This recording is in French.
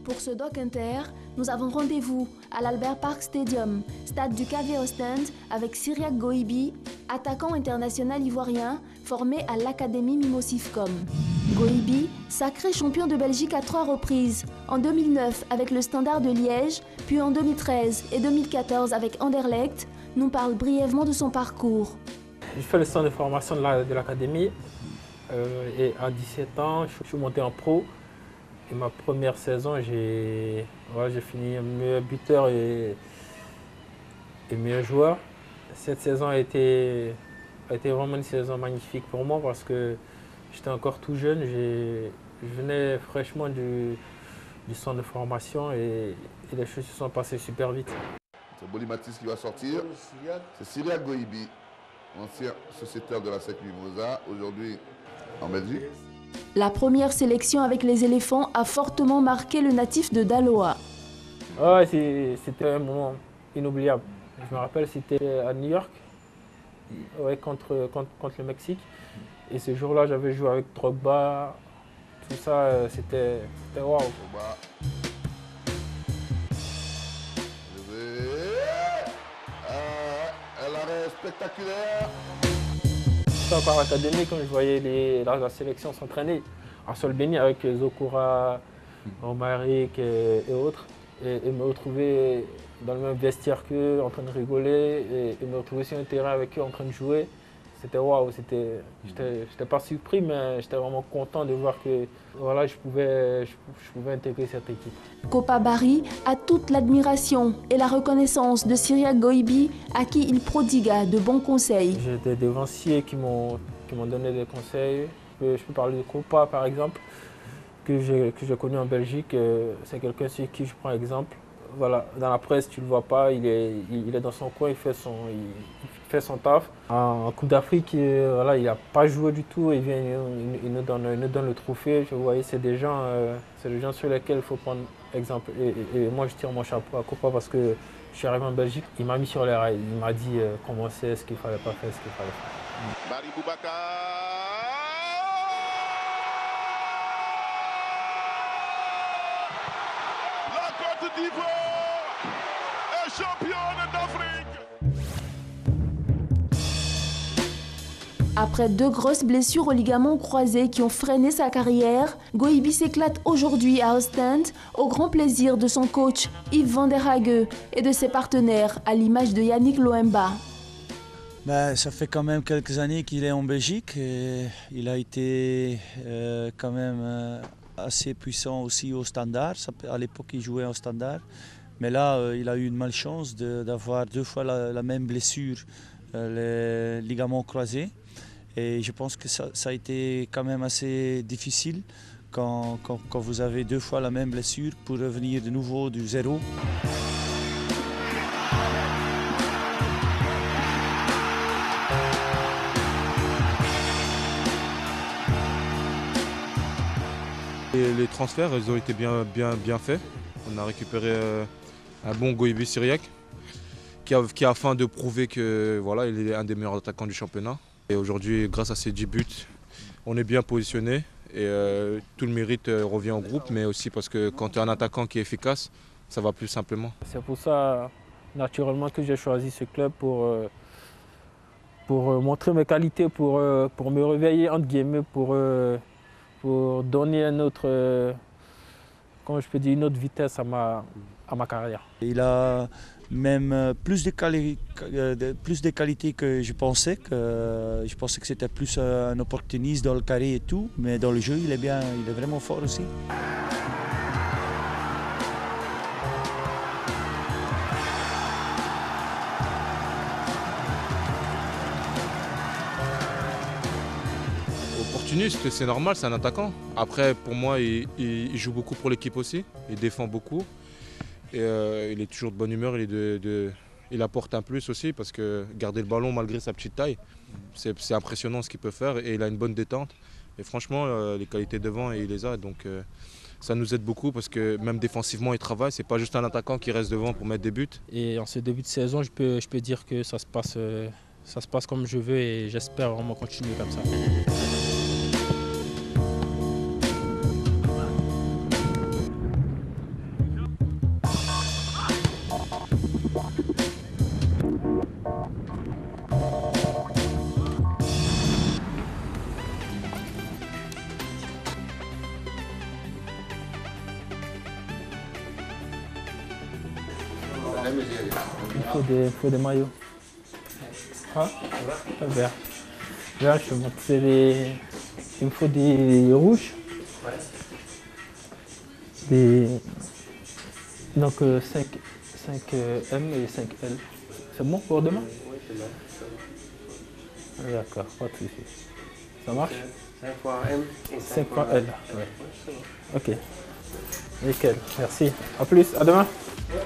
Pour ce Doc Inter, nous avons rendez-vous à l'Albert Park Stadium, stade du KV Ostend, avec Cyriaque Goïbi, attaquant international ivoirien formé à l'Académie Mimosifcom. Goïbi, sacré champion de Belgique à 3 reprises, en 2009 avec le Standard de Liège, puis en 2013 et 2014 avec Anderlecht, nous parle brièvement de son parcours. J'ai fait le centre de formation de l'Académie et à 17 ans, je suis monté en pro. Et ma première saison, j'ai fini meilleur buteur et meilleur joueur. Cette saison a été vraiment une saison magnifique pour moi parce que j'étais encore tout jeune. Je venais fraîchement du centre de formation et les choses se sont passées super vite. C'est Boli Matisse qui va sortir. C'est Cyriaque Goïbi, ancien sociétaire de la SEC Mimosa, aujourd'hui en Belgique. La première sélection avec les éléphants a fortement marqué le natif de Daloa. Ouais, c'était un moment inoubliable. Je me rappelle, c'était à New York, ouais, contre le Mexique. Et ce jour-là, j'avais joué avec Drogba. Tout ça, c'était waouh. L'arrêt spectaculaire. Par l'académie, quand je voyais la sélection s'entraîner à Solbeni avec Zokora, Omaric et autres, et me retrouver dans le même vestiaire qu'eux, en train de rigoler, et me retrouver sur un terrain avec eux en train de jouer, c'était waouh. J'étais pas surpris, mais j'étais vraiment content de voir que voilà, je pouvais intégrer cette équipe. Kopa Barry a toute l'admiration et la reconnaissance de Cyriaque Goïbi, à qui il prodigua de bons conseils. J'ai des devanciers qui m'ont donné des conseils. Je peux parler de Kopa par exemple, que j'ai connu en Belgique. C'est quelqu'un sur qui je prends exemple. Voilà, dans la presse, tu ne le vois pas, il est dans son coin, il fait son taf. En Coupe d'Afrique, voilà, il n'a pas joué du tout, il nous donne le trophée. Je voyais, c'est des gens sur lesquels il faut prendre exemple. Et moi, je tire mon chapeau à Kopa parce que je suis arrivé en Belgique, il m'a mis sur les rails, il m'a dit comment c'est, ce qu'il ne fallait pas faire, ce qu'il fallait faire. Barry Boubacar. La Côte d'Ivoire est championne d'Afrique. Après 2 grosses blessures aux ligaments croisés qui ont freiné sa carrière, Goïbi s'éclate aujourd'hui à Ostend, au grand plaisir de son coach Yves Van der Hage et de ses partenaires, à l'image de Yannick Loemba. Ça fait quand même quelques années qu'il est en Belgique et il a été quand même assez puissant aussi au Standard. À l'époque, il jouait au Standard. Mais là, il a eu une malchance d'avoir 2 fois la même blessure, les ligaments croisés. Et je pense que ça a été quand même assez difficile quand vous avez 2 fois la même blessure pour revenir de nouveau du zéro. Et les transferts, ils ont été bien faits. On a récupéré un bon Goïbi Cyriaque qui a afin de prouver que voilà, il est un des meilleurs attaquants du championnat. Et aujourd'hui, grâce à ses 10 buts, on est bien positionné et tout le mérite revient au groupe, mais aussi parce que quand tu es un attaquant qui est efficace, ça va plus simplement. C'est pour ça, naturellement, que j'ai choisi ce club pour montrer mes qualités, pour me réveiller, entre guillemets, pour donner une autre vitesse à ma carrière. Il a même plus de qualités que je pensais. Je pensais que c'était plus un opportuniste dans le carré et tout, mais dans le jeu, il est vraiment fort aussi. Opportuniste, c'est normal, c'est un attaquant. Après, pour moi, il joue beaucoup pour l'équipe aussi, il défend beaucoup. Et il est toujours de bonne humeur, il apporte un plus aussi parce que garder le ballon malgré sa petite taille, c'est impressionnant ce qu'il peut faire et il a une bonne détente. Et franchement, les qualités devant, il les a. Donc ça nous aide beaucoup parce que même défensivement, il travaille. C'est pas juste un attaquant qui reste devant pour mettre des buts. Et en ce début de saison, je peux dire que ça se passe comme je veux et j'espère vraiment continuer comme ça. Il faut des maillots. Ah, vert. Vert, je te montre. Il me faut des rouges. Donc 5M et 5L. C'est bon pour demain? Oui, c'est bon. D'accord, pas de souci. Ça marche? 5 fois M et 5 fois L. Ouais. c'est bon. Ok. Nickel, merci. A plus, à demain. Ouais.